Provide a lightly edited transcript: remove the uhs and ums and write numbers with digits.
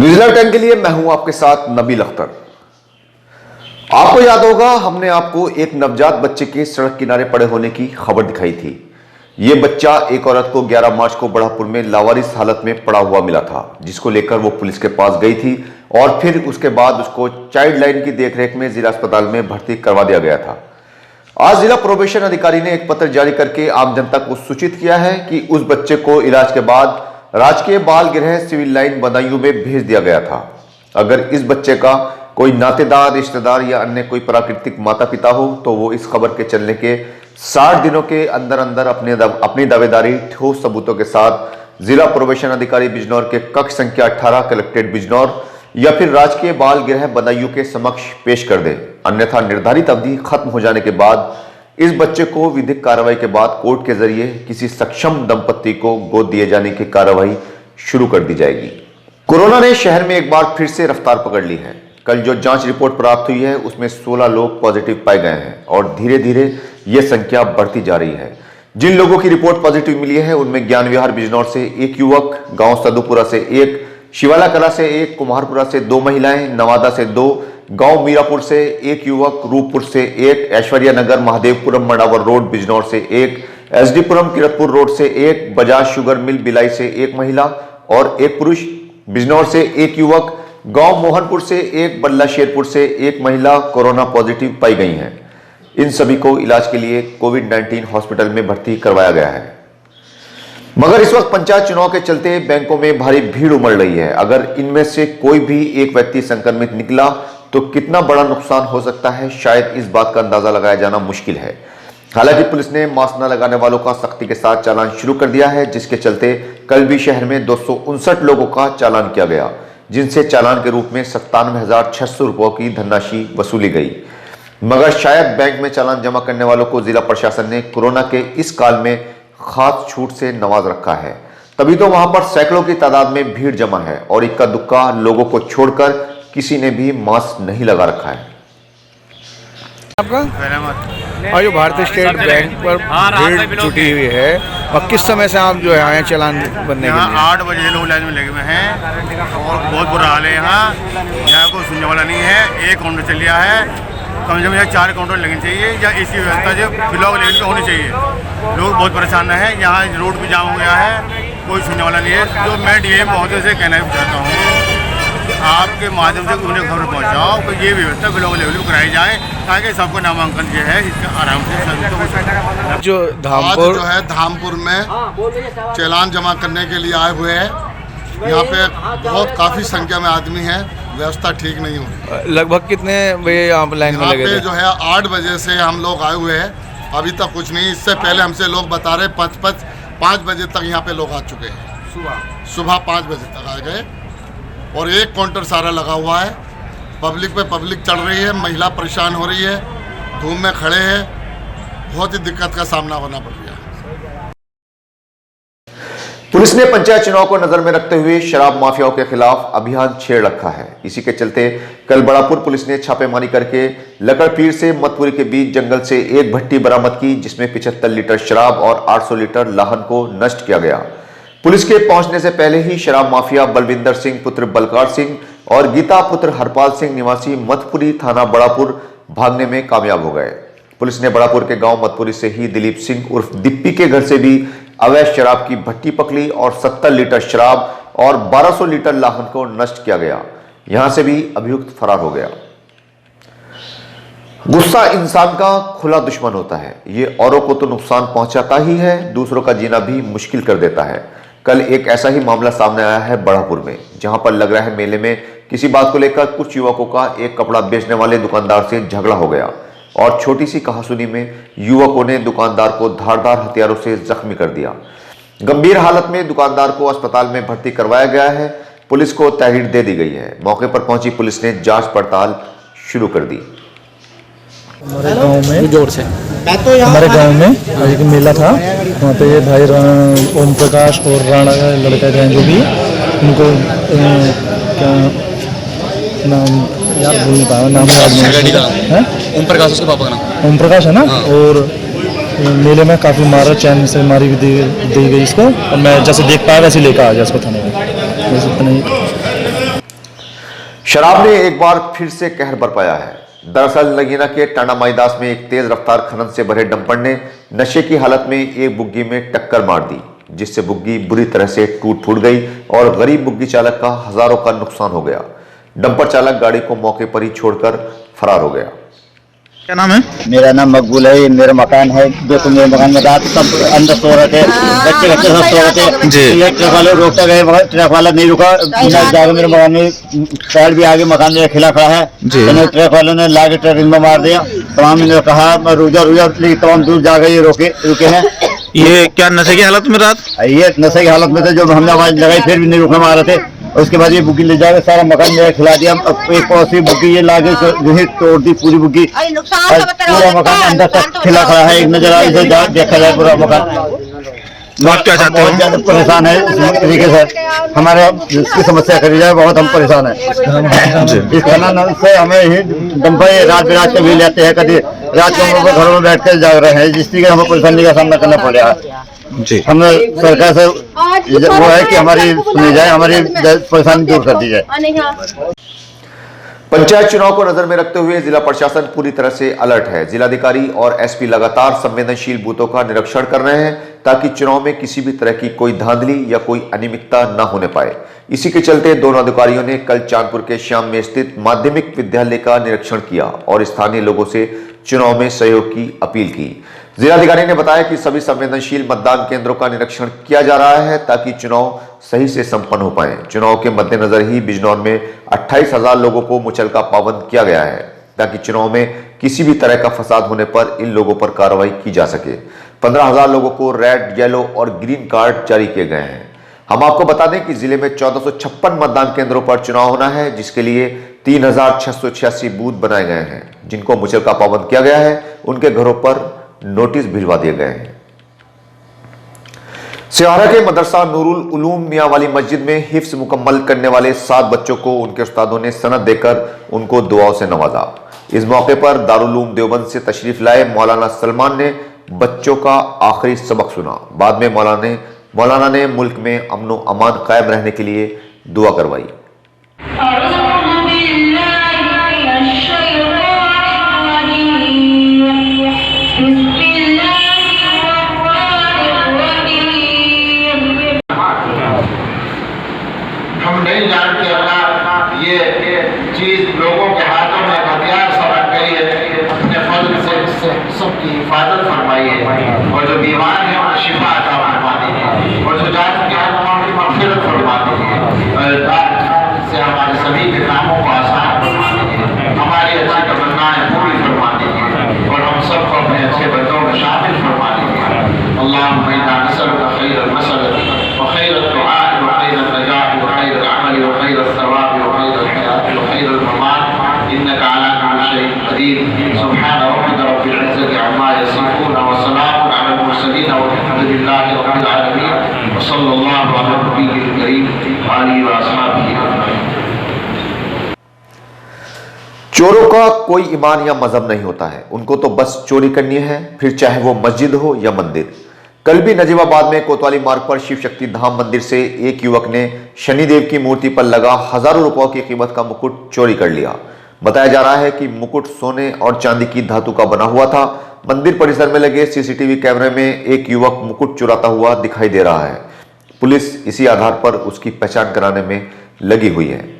New Zealand time के लिए मैं हूं आपके साथ नबील अख्तर। आपको याद होगा, हमने आपको एक नवजात बच्चे के सड़क किनारे पड़े होने की खबर दिखाई थी। यह बच्चा एक औरत को 11 मार्च को बढ़ापुर में लावारिस हालत में पड़ा हुआ मिला था, जिसको लेकर वो पुलिस के पास गई थी और फिर उसके बाद उसको चाइल्ड लाइन की देखरेख में जिला अस्पताल में भर्ती करवा दिया गया था। आज जिला प्रोबेशन अधिकारी ने एक पत्र जारी करके आम जनता को सूचित किया है कि उस बच्चे को इलाज के बाद राजकीय बाल गृह सिविल लाइन बदायूं में भेज दिया गया था। अगर इस बच्चे का कोई नातेदार, रिश्तेदार या अन्य कोई प्राकृतिक माता पिता हो तो वो इस खबर के चलने के 60 दिनों के अंदर अंदर अपनी दावेदारी ठोस सबूतों के साथ जिला प्रोबेशन अधिकारी बिजनौर के कक्ष संख्या 18 कलेक्ट्रेट बिजनौर या फिर राजकीय बाल गृह बदायूं के समक्ष पेश कर दे। अन्यथा निर्धारित अवधि खत्म हो जाने के बाद इस बच्चे को विधिक कार्रवाई के बाद कोर्ट के जरिए किसी सक्षम दंपति को गोद दिए जाने की कार्रवाई शुरू कर दी जाएगी। कोरोना ने शहर में एक बार फिर से रफ्तार पकड़ ली है। कल जो जांच रिपोर्ट प्राप्त हुई है उसमें 16 लोग पॉजिटिव पाए गए हैं और धीरे धीरे यह संख्या बढ़ती जा रही है। जिन लोगों की रिपोर्ट पॉजिटिव मिली है उनमें ज्ञान विहार बिजनौर से एक युवक, गांव सदुपुरा से एक, शिवाला कला से एक, कुम्हारपुरा से 2 महिलाएं, नवादा से 2, गांव मीरापुर से एक युवक, रूपपुर से एक, ऐश्वर्या नगर महादेवपुरम मंडावर रोड बिजनौर से एक, एसडीपुरम किरतपुर रोड से एक, बजाज शुगर मिल बिलाई से एक महिला और एक पुरुष, बिजनौर से एक युवक, गांव मोहनपुर से एक, बल्ला शेरपुर से एक महिला कोरोना पॉजिटिव पाई गई हैं। इन सभी को इलाज के लिए कोविड-19 हॉस्पिटल में भर्ती करवाया गया है। मगर इस वक्त पंचायत चुनाव के चलते बैंकों में भारी भीड़ उमड़ रही है। अगर इनमें से कोई भी एक व्यक्ति संक्रमित निकला तो कितना बड़ा नुकसान हो सकता है, शायद इस बात का अंदाजा लगाया जाना मुश्किल है। हालांकि पुलिस ने मास्क न लगाने वालों का सख्ती के साथ चालान शुरू कर दिया है, जिसके चलते कल भी शहर में 259 लोगों का चालान किया गया, जिनसे चालान के रूप में 97,600 रुपयों की धनराशि वसूली गई। मगर शायद बैंक में चालान जमा करने वालों को जिला प्रशासन ने कोरोना के इस काल में खास छूट से नवाज रखा है, तभी तो वहां पर सैकड़ों की तादाद में भीड़ जमा है और इक्का दुक्का लोगों को छोड़कर किसी ने भी मास्क नहीं लगा रखा है। आपका और जो भारतीय स्टेट बैंक पर भीड़ छुटी हुई है, और किस समय से आप जो है आए चालान बनने के लिए? 8 बजे लोग लाइन में लगे हुए हैं और बहुत बुरा हाल है। यहाँ कोई सुनने वाला नहीं है। एक काउंटर चल रहा है, कम से कम 4 काउंटर लगने चाहिए या इसकी व्यवस्था जो ब्लॉक लेवल पे होनी चाहिए। लोग बहुत परेशान हैं। यहाँ रोड भी जाम हो गया है, कोई सुनने वाला नहीं है। तो मैं डीएम महोदय से कहना चाहता हूँ, आपके माध्यम से उन्हें खबर पहुँचाओ कि ये व्यवस्था ब्लॉक लेवल पर कराई जाए ताकि सबको नामांकन जो है इसका आराम से हो सके। जो धामपुर जो है धामपुर में चालान जमा करने के लिए आए हुए हैं। यहाँ पे बहुत काफ़ी संख्या में आदमी हैं। व्यवस्था ठीक नहीं हुई। लगभग कितने बजे आप लाइन में लगे थे? जो है 8 बजे से हम लोग आए हुए हैं, अभी तक कुछ नहीं। इससे पहले हमसे लोग बता रहे 5 बजे तक यहाँ पे लोग आ चुके हैं। सुबह 5 बजे तक आ गए और एक काउंटर सारा लगा हुआ है। पब्लिक पे पब्लिक चढ़ रही है, महिला परेशान हो रही है, धूप में खड़े हैं, बहुत ही दिक्कत का सामना करना पड़ रहा है। पुलिस ने पंचायत चुनाव को नजर में रखते हुए शराब माफियाओं के खिलाफ अभियान छेड़ रखा है। इसी के चलते कल बड़ापुर पुलिस ने छापेमारी करके लकड़पीर से मतपुरी के बीच जंगल से एक भट्टी बरामद की, जिसमें 75 लीटर शराब और 800 लीटर लाहन को नष्ट किया गया। पुलिस के पहुंचने से पहले ही शराब माफिया बलविंदर सिंह पुत्र बलकार सिंह और गीता पुत्र हरपाल सिंह निवासी मतपुरी थाना बड़ापुर भागने में कामयाब हो गए। पुलिस ने बड़ापुर के गांव मतपुरी से ही दिलीप सिंह उर्फ दिप्पी के घर से भी अवैध शराब की भट्टी पकड़ी और 70 लीटर शराब और 1200 लीटर लाहन को नष्ट किया गया। यहां से भी अभियुक्त फरार हो गया। गुस्सा इंसान का खुला दुश्मन होता है। ये औरों को तो नुकसान पहुंचाता ही है, दूसरों का जीना भी मुश्किल कर देता है। कल एक ऐसा ही मामला सामने आया है बड़ापुर में, जहां पर लग रहा है मेले में किसी बात को लेकर कुछ युवकों का एक कपड़ा बेचने वाले दुकानदार से झगड़ा हो गया और छोटी सी कहासुनी में युवकों ने दुकानदार को धारदार हथियारों से जख्मी कर दिया। गंभीर हालत में दुकानदार को अस्पताल में भर्ती करवाया गया है। पुलिस को तहरीर दे दी गई है। मौके पर पहुंची पुलिस ने जांच पड़ताल शुरू कर दी। हमारे गांव में एक मेला था, वहाँ पे ये भाई ओम प्रकाश और राणा का लड़का हैं जो भी, उनको क्या नाम यार भूल नहीं पाया, नाम याद नहीं है। ओम प्रकाश उसके पापा का नाम ओम प्रकाश है ना। और मेले में काफ़ी मारा, चैन से मारी भी दी गई इसको, और मैं जैसे देख पाया वैसे लेकर आ गया इसको थाने में। शराब ने एक बार फिर से कहर बरपाया है। दरअसल नगीना के टांडा माईदास में एक तेज रफ्तार खनन से भरे डंपर ने नशे की हालत में एक बुग्गी में टक्कर मार दी, जिससे बुग्गी बुरी तरह से टूट फूट गई और गरीब बुग्गी चालक का हजारों का नुकसान हो गया। डंपर चालक गाड़ी को मौके पर ही छोड़कर फरार हो गया। क्या नाम है? मेरा नाम मकबूल है। मेरा मकान है। देखो मेरे मकान में रात सब अंदर सो रहे थे, बच्चे सब सो रहे थे। ट्रक वाले रोकता गए मगर ट्रक वाला नहीं रुका। जाके मेरे मकान में टायर भी आगे मकान में खिला खड़ा है। तो ट्रक वालों ने लाके ट्रक में मार दिया। तमाम ने कहा रुजा रुजा, लेकिन तमाम दूर जा गए रुके हैं। ये क्या नशे की हालत में रात? ये नशे की हालत में थे, जो हमने आवाज लगाई फिर भी नहीं रुकने मार रहे थे। उसके बाद ये बुग्गी ले जाकर सारा मकान मेरा खिला दिया। एक पड़ोसी बुग्गी ये लाके जो है तोड़ दी पूरी बुग्गी। पूरा मकान अंदर तक खिला खड़ा है। एक नजर आ देखा जाए पूरा मकान। आप क्या चाहते बहुत ज्यादा परेशान है इस तरीके से। हमारे इसकी समस्या करी जाए, बहुत हम परेशान है। इस खनन से हमें ही डंपर रात बिरात के भी लेते हैं, कभी रात को हम घरों में बैठ कर जाग रहे हैं, जिस तरीके हमें परेशानी का सामना करना पड़ रहा है। हमें सरकार से वो है कि हमारी सुनी जाए, हमारी परेशानी दूर कर दी जाए। पंचायत चुनाव को नजर में रखते हुए जिला प्रशासन पूरी तरह से अलर्ट है। जिलाधिकारी और एसपी लगातार संवेदनशील बूथों का निरीक्षण कर रहे हैं ताकि चुनाव में किसी भी तरह की कोई धांधली या कोई अनियमितता न होने पाए। इसी के चलते दोनों अधिकारियों ने कल चांदपुर के श्याम में स्थित माध्यमिक विद्यालय का निरीक्षण किया और स्थानीय लोगों से चुनाव में सहयोग की अपील की। जिलाधिकारी ने बताया कि सभी संवेदनशील मतदान केंद्रों का निरीक्षण किया जा रहा है ताकि चुनाव सही से संपन्न हो पाए। चुनाव के मद्देनजर ही बिजनौर में 28,000 लोगों को मुचलका पाबंद किया गया है ताकि चुनाव में किसी भी तरह का फसाद होने पर इन लोगों पर कार्रवाई की जा सके। 15,000 लोगों को रेड, येलो और ग्रीन कार्ड जारी किए गए हैं। हम आपको बता दें कि जिले में 1456 मतदान केंद्रों पर चुनाव होना है, जिसके लिए 3,686 बूथ बनाए गए हैं। जिनको मुचलका पाबंद किया गया है उनके घरों पर नोटिस भिजवा दिए गए हैं। सिहारा के मदरसा नूरुल उलूम मियां वाली मस्जिद में हिफ्ज मुकम्मल करने वाले 7 बच्चों को उनके उस्तादों ने सनद देकर उनको दुआओं से नवाजा। इस मौके पर दारुल उलूम देवबंद से तशरीफ लाए मौलाना सलमान ने बच्चों का आखिरी सबक सुना। बाद में मौलाना ने मुल्क में अमन व अमान कायम रहने के लिए दुआ करवाई। हम नहीं जानते अल्लाह ये चीज लोगों के हाथों में हथियार सा बन गई है। अपने फजल से सबकी हिफाजत फरमाई है और जो बीमार है उन्हें शिफा अता फरमा दीजिए और जो जात के हैं उनकी मग़फ़िरत फरमा दीजिए। से हमारे सभी के कामों को आसान फरमा दीजिए, हमारी अच्छी तमन्नाएं पूरी फरमा दीजिए और हम सबको अपने अच्छे बंदों में शामिल फरमा दीजिए। अल्लाहुम्मा इन्ना नसअलुका खैरल मसअलति व खैरद दुआ व खैरन नजात व खैरल अमल व खैरस सवाब व खैरल हयात व खैरल ममात इन्नका अला कुल्लि शैइन क़दीर। सुब्हान रब्बिका रब्बिल इज़्ज़ति अम्मा यसिफून व सलामुन अलल मुरसलीन वल्हम्दुलिल्लाहि रब्बिल आलमीन व सल्लल्लाहु अला नबिय्यिल करीम आलिहि व अस्हाबिहि। चोरों का कोई ईमान या मजहब नहीं होता है, उनको तो बस चोरी करनी है, फिर चाहे वो मस्जिद हो या मंदिर। कल भी नजीबाबाद में कोतवाली मार्ग पर शिव शक्ति धाम मंदिर से एक युवक ने शनिदेव की मूर्ति पर लगा हजारों रुपयों की कीमत का मुकुट चोरी कर लिया। बताया जा रहा है कि मुकुट सोने और चांदी की धातु का बना हुआ था। मंदिर परिसर में लगे सीसीटीवी कैमरे में एक युवक मुकुट चुराता हुआ दिखाई दे रहा है। पुलिस इसी आधार पर उसकी पहचान कराने में लगी हुई है।